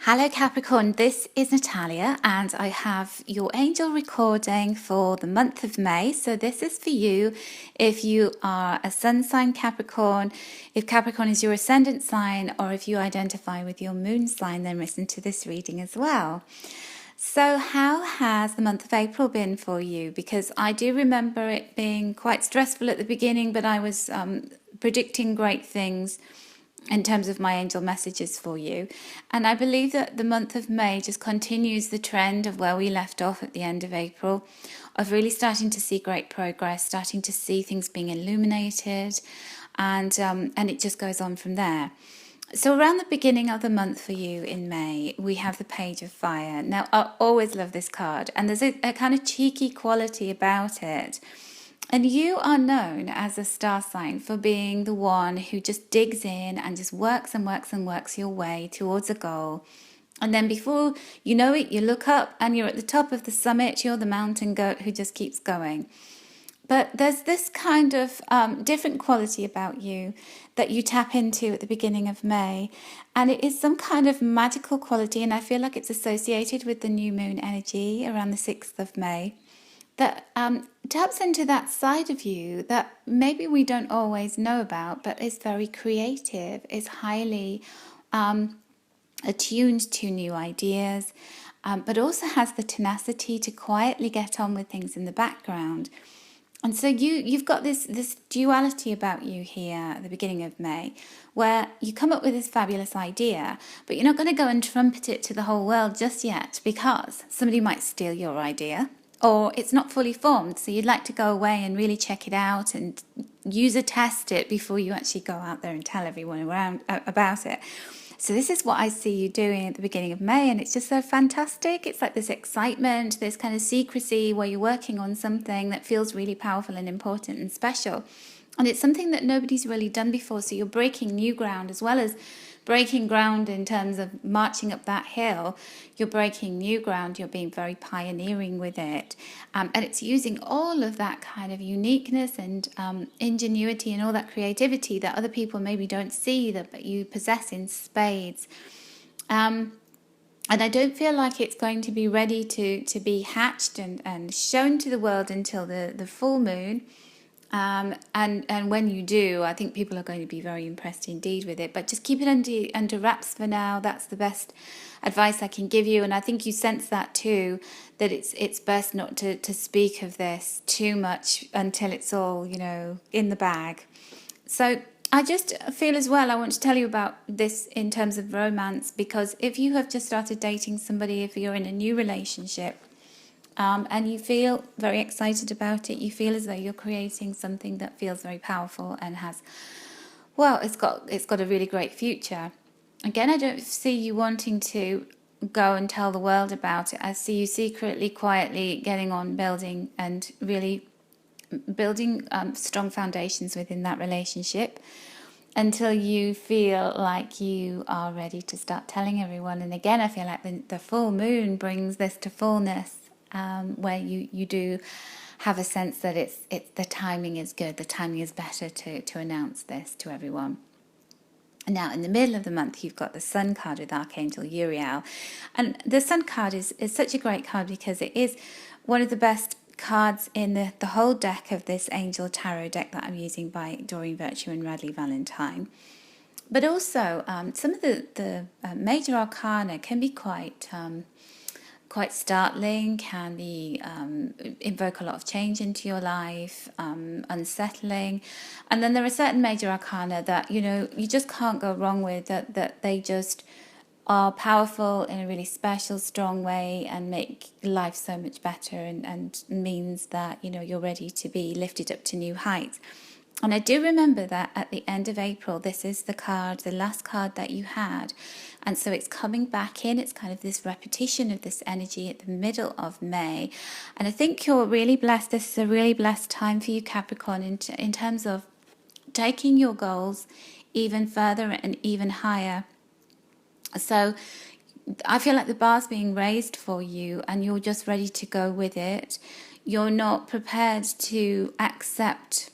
Hello Capricorn, this is Natalia and I have your angel recording for the month of May. So this is for you if you are a sun sign Capricorn, if Capricorn is your ascendant sign, or if you identify with your moon sign, then listen to this reading as well. So how has the month of April been for you? Because I do remember it being quite stressful at the beginning, but I was predicting great things in terms of my angel messages for you. And I believe that the month of May just continues the trend of where we left off at the end of April, of really starting to see great progress, starting to see things being illuminated, and it just goes on from there. So around the beginning of the month for you in May, we have the Page of Fire. Now, I always love this card, and there's a kind of cheeky quality about it. And you are known as a star sign for being the one who just digs in and just works and works and works your way towards a goal. And then before you know it, you look up and you're at the top of the summit. You're the mountain goat who just keeps going. But there's this kind of different quality about you that you tap into at the beginning of May. And it is some kind of magical quality. And I feel like it's associated with the new moon energy around the 6th of May. That taps into that side of you that maybe we don't always know about, but is very creative, is highly attuned to new ideas, but also has the tenacity to quietly get on with things in the background. And so you've got this duality about you here at the beginning of May, where you come up with this fabulous idea, but you're not going to go and trumpet it to the whole world just yet, because somebody might steal your idea, or it's not fully formed. So you'd like to go away and really check it out and test it before you actually go out there and tell everyone around about it. So this is what I see you doing at the beginning of May, and it's just so fantastic. It's like this excitement, this kind of secrecy where you're working on something that feels really powerful and important and special. And it's something that nobody's really done before, so you're breaking new ground as well as breaking ground in terms of marching up that hill. You're breaking new ground, you're being very pioneering with it. And it's using all of that kind of uniqueness and ingenuity and all that creativity that other people maybe don't see, that you possess in spades. And I don't feel like it's going to be ready to be hatched and shown to the world until the full moon. And when you do, I think people are going to be very impressed indeed with it. But just keep it under wraps for now. That's the best advice I can give you. And I think you sense that too, that it's best not to speak of this too much until it's all, in the bag. So I just feel as well, I want to tell you about this in terms of romance, because if you have just started dating somebody, if you're in a new relationship, and you feel very excited about it, you feel as though you're creating something that feels very powerful and has, it's got a really great future. Again, I don't see you wanting to go and tell the world about it. I see you secretly, quietly getting on, building and really building strong foundations within that relationship until you feel like you are ready to start telling everyone. And again, I feel like the full moon brings this to fullness. Where you do have a sense that it's the timing is good, the timing is better to announce this to everyone. And now in the middle of the month, you've got the Sun card with Archangel Uriel. And the Sun card is such a great card because it is one of the best cards in the whole deck of this Angel Tarot deck that I'm using by Doreen Virtue and Radley Valentine. But also, some of the major arcana can be quite startling, can be invoke a lot of change into your life, unsettling. And then there are certain major arcana that, you just can't go wrong with, that they just are powerful in a really special, strong way and make life so much better and means that, you're ready to be lifted up to new heights. And I do remember that at the end of April, this is the last card that you had. And so it's coming back in. It's kind of this repetition of this energy at the middle of May. And I think you're really blessed. This is a really blessed time for you, Capricorn, in terms of taking your goals even further and even higher. So I feel like the bar's being raised for you and you're just ready to go with it. You're not prepared to accept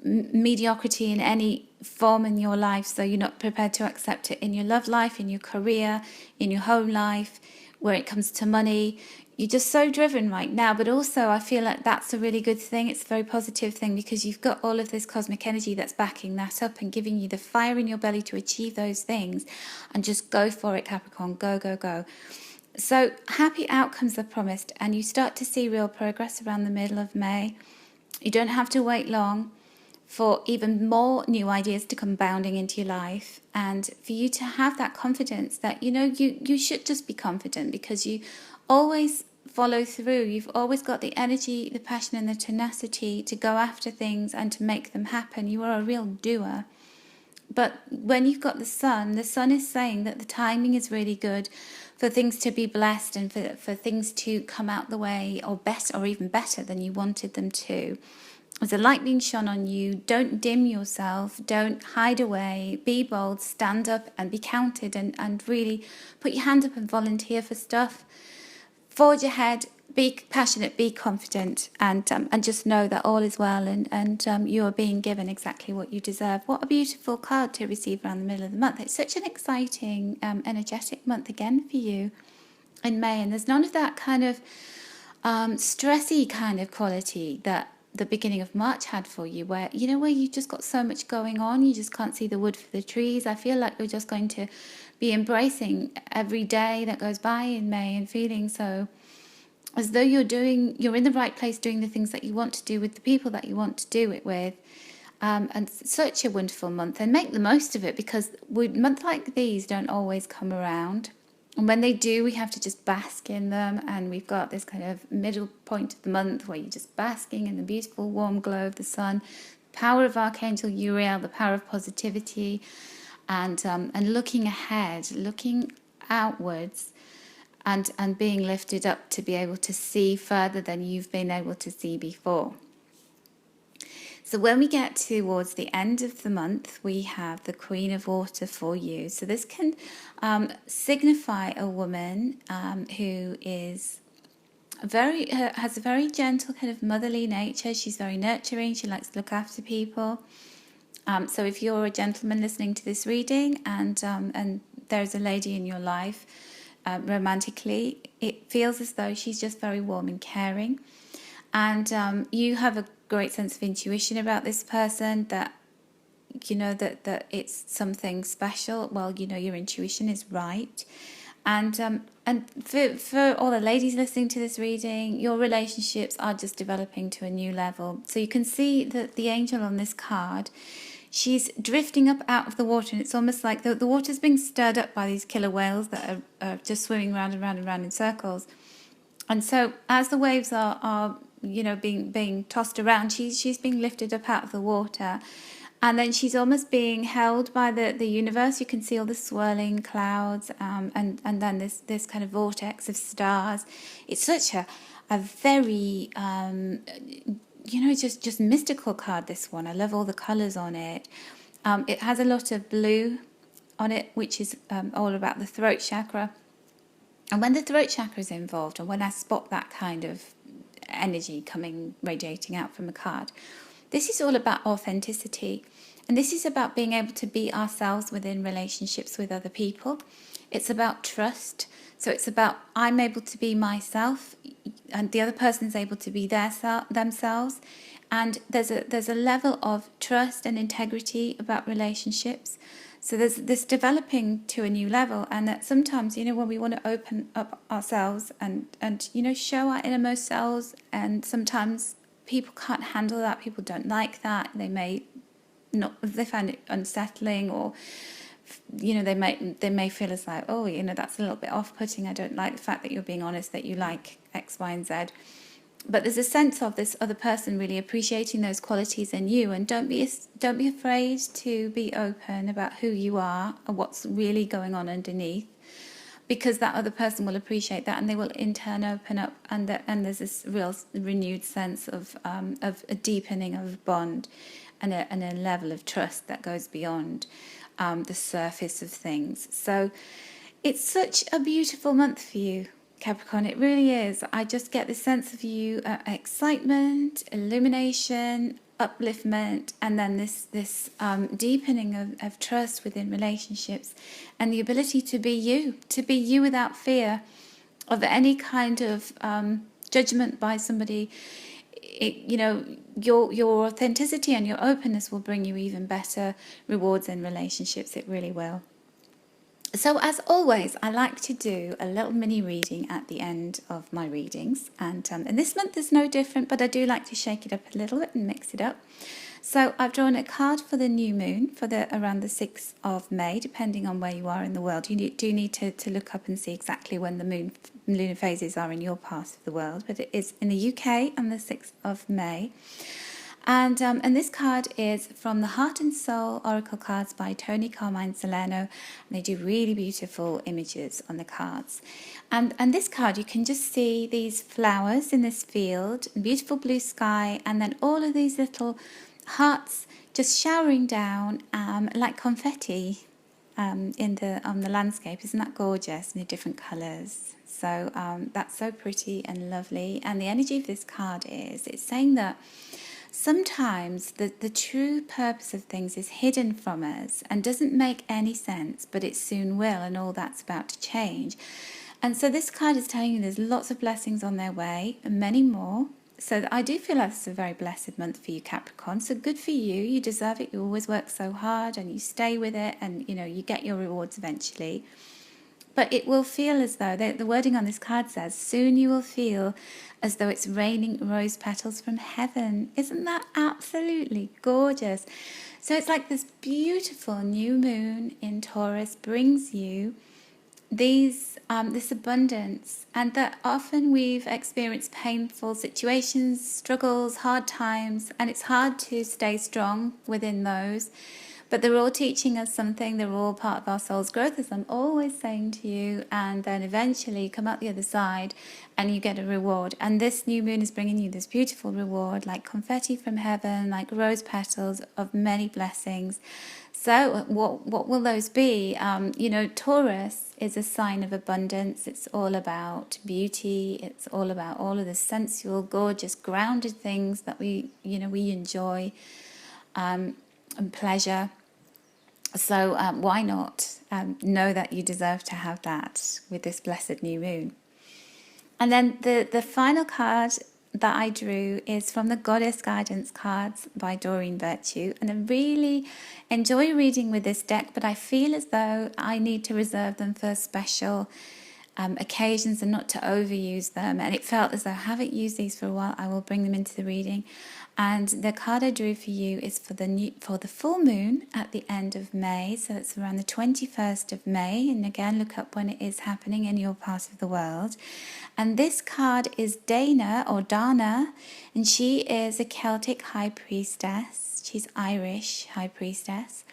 mediocrity in any form in your life, so you're not prepared to accept it in your love life, in your career, in your home life, where it comes to money. You're just so driven right now, but also I feel like that's a really good thing. It's a very positive thing because you've got all of this cosmic energy that's backing that up and giving you the fire in your belly to achieve those things. And just go for it, Capricorn. Go, go, go. So happy outcomes are promised, and you start to see real progress around the middle of May. You don't have to wait long for even more new ideas to come bounding into your life, and for you to have that confidence that, you should just be confident because you always follow through. You've always got the energy, the passion and the tenacity to go after things and to make them happen. You are a real doer. But when you've got the sun is saying that the timing is really good for things to be blessed and for things to come out the way or better or even better than you wanted them to. There's a light being shone on you. Don't dim yourself. Don't hide away. Be bold. Stand up and be counted and really put your hand up and volunteer for stuff. Forge ahead. Be passionate. Be confident. And just know that all is well and you are being given exactly what you deserve. What a beautiful card to receive around the middle of the month. It's such an exciting, energetic month again for you in May. And there's none of that kind of stressy kind of quality that the beginning of March had for you, where you just got so much going on, you just can't see the wood for the trees. I feel like you're just going to be embracing every day that goes by in May and feeling so as though you're in the right place, doing the things that you want to do with the people that you want to do it with. And such a wonderful month, and make the most of it because months like these don't always come around. And when they do, we have to just bask in them. And we've got this kind of middle point of the month where you're just basking in the beautiful warm glow of the sun, the power of Archangel Uriel, the power of positivity, and looking ahead, looking outwards, and being lifted up to be able to see further than you've been able to see before. So when we get towards the end of the month, we have the Queen of Water for you. So this can signify a woman who is has a very gentle kind of motherly nature. She's very nurturing. She likes to look after people. So if you're a gentleman listening to this reading and there's a lady in your life romantically, it feels as though she's just very warm and caring. And you have a great sense of intuition about this person, that that it's something special. Well, your intuition is right. And for all the ladies listening to this reading, your relationships are just developing to a new level. So you can see that the angel on this card, she's drifting up out of the water, and it's almost like the water's being stirred up by these killer whales that are just swimming round and round and round in circles. And so as the waves are being tossed around, she's being lifted up out of the water, and then she's almost being held by the universe. You can see all the swirling clouds, and then this kind of vortex of stars. It's such a very just mystical card, this one. I love all the colours on it. It has a lot of blue on it, which is all about the throat chakra. And when the throat chakra is involved, and when I spot that kind of energy radiating out from a card, this is all about authenticity. And this is about being able to be ourselves within relationships with other people. It's about trust. So it's about I'm able to be myself, and the other person is able to be themselves. And there's a level of trust and integrity about relationships. So there's this developing to a new level, and that sometimes, when we want to open up ourselves and show our innermost selves, and sometimes people can't handle that. People don't like that. They may not. They find it unsettling, or they may feel as like, oh, that's a little bit off-putting. I don't like the fact that you're being honest that you like X, Y, and Z. But there's a sense of this other person really appreciating those qualities in you, and don't be afraid to be open about who you are and what's really going on underneath, because that other person will appreciate that, and they will in turn open up, and there's this real renewed sense of a deepening of bond, and a level of trust that goes beyond the surface of things. So it's such a beautiful month for you, Capricorn. It really is. I just get this sense of you, excitement, illumination, upliftment, and then this deepening of trust within relationships, and the ability to be you without fear of any kind of judgment by somebody. Your authenticity and your openness will bring you even better rewards in relationships. It really will. So as always, I like to do a little mini reading at the end of my readings, and this month is no different, but I do like to shake it up a little bit and mix it up. So I've drawn a card for the new moon for around the 6th of May, depending on where you are in the world. You do need to look up and see exactly when the lunar phases are in your part of the world, but it is in the UK on the 6th of May. And this card is from the Heart and Soul Oracle cards by Tony Carmine Salerno. And they do really beautiful images on the cards. And this card, you can just see these flowers in this field, beautiful blue sky, and then all of these little hearts just showering down like confetti on the landscape. Isn't that gorgeous? In the different colours. So that's so pretty and lovely. And the energy of this card it's saying that sometimes the true purpose of things is hidden from us and doesn't make any sense, but it soon will, and all that's about to change. And so this card is telling you there's lots of blessings on their way, and many more. So I do feel like it's a very blessed month for you, Capricorn. So good for you. You deserve it. You always work so hard and you stay with it, and you get your rewards eventually. But it will feel as though, the wording on this card says, soon you will feel as though it's raining rose petals from heaven. Isn't that absolutely gorgeous? So it's like this beautiful new moon in Taurus brings you this abundance, and that often we've experienced painful situations, struggles, hard times, and it's hard to stay strong within those. But they're all teaching us something. They're all part of our soul's growth, as I'm always saying to you. And then eventually you come out the other side and you get a reward. And this new moon is bringing you this beautiful reward, like confetti from heaven, like rose petals of many blessings. So what will those be? Taurus is a sign of abundance. It's all about beauty. It's all about all of the sensual, gorgeous, grounded things that we enjoy. And pleasure. So why not know that you deserve to have that with this blessed new moon? And then the final card that I drew is from the Goddess Guidance cards by Doreen Virtue. And I really enjoy reading with this deck, but I feel as though I need to reserve them for special occasions and not to overuse them. And it felt as though I haven't used these for a while. I will bring them into the reading. And the card I drew for you is for the full moon at the end of May. So it's around the 21st of May. And again, look up when it is happening in your part of the world. And this card is Dana, and she is a Celtic high priestess. She's Irish high priestess.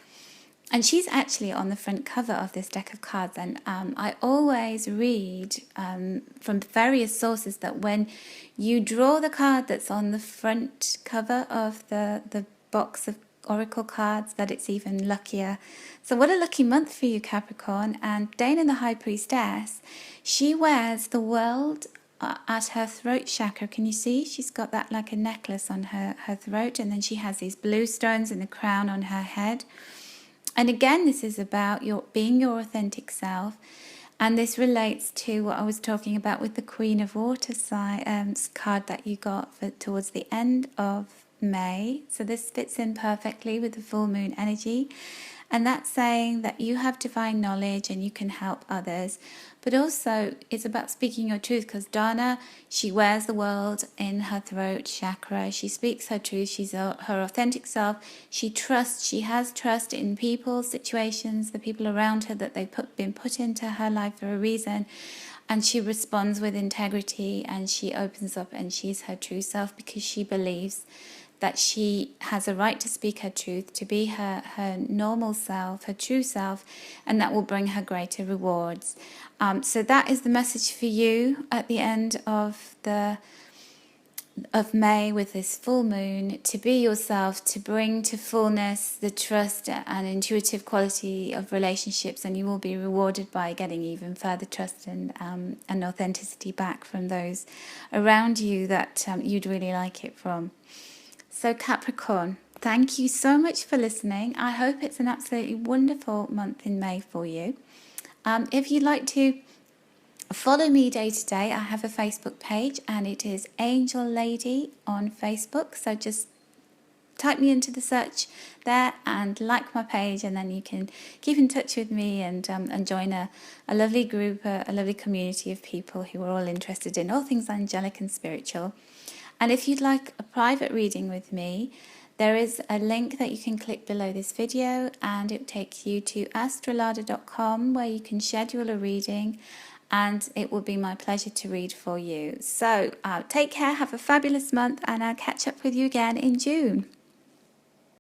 And she's actually on the front cover of this deck of cards. And I always read from various sources that when you draw the card that's on the front cover of the box of oracle cards, that it's even luckier. So what a lucky month for you, Capricorn. And Dana, the High Priestess, she wears the world at her throat chakra. Can you see? She's got that like a necklace on her throat. And then she has these blue stones in the crown on her head. And again, this is about being your authentic self. And this relates to what I was talking about with the Queen of Water card that you got towards the end of May. So this fits in perfectly with the full moon energy. And that's saying that you have divine knowledge and you can help others. But also it's about speaking your truth, because Dana, she wears the world in her throat chakra. She speaks her truth. She's her authentic self. She has trust in people, situations, the people around her, that they've been put into her life for a reason. And she responds with integrity, and she opens up, and she's her true self because she believes that she has a right to speak her truth, to be her normal self, her true self, and that will bring her greater rewards. So that is the message for you at the end of May with this full moon, to be yourself, to bring to fullness the trust and intuitive quality of relationships, and you will be rewarded by getting even further trust and authenticity back from those around you that you'd really like it from. So Capricorn, thank you so much for listening. I hope it's an absolutely wonderful month in May for you. If you'd like to follow me day to day, I have a Facebook page and it is Angel Lady on Facebook. So just type me into the search there and like my page, and then you can keep in touch with me and join a lovely group, a lovely community of people who are all interested in all things angelic and spiritual. And if you'd like a private reading with me, there is a link that you can click below this video and it takes you to astrolada.com, where you can schedule a reading, and it will be my pleasure to read for you. So take care, have a fabulous month, and I'll catch up with you again in June.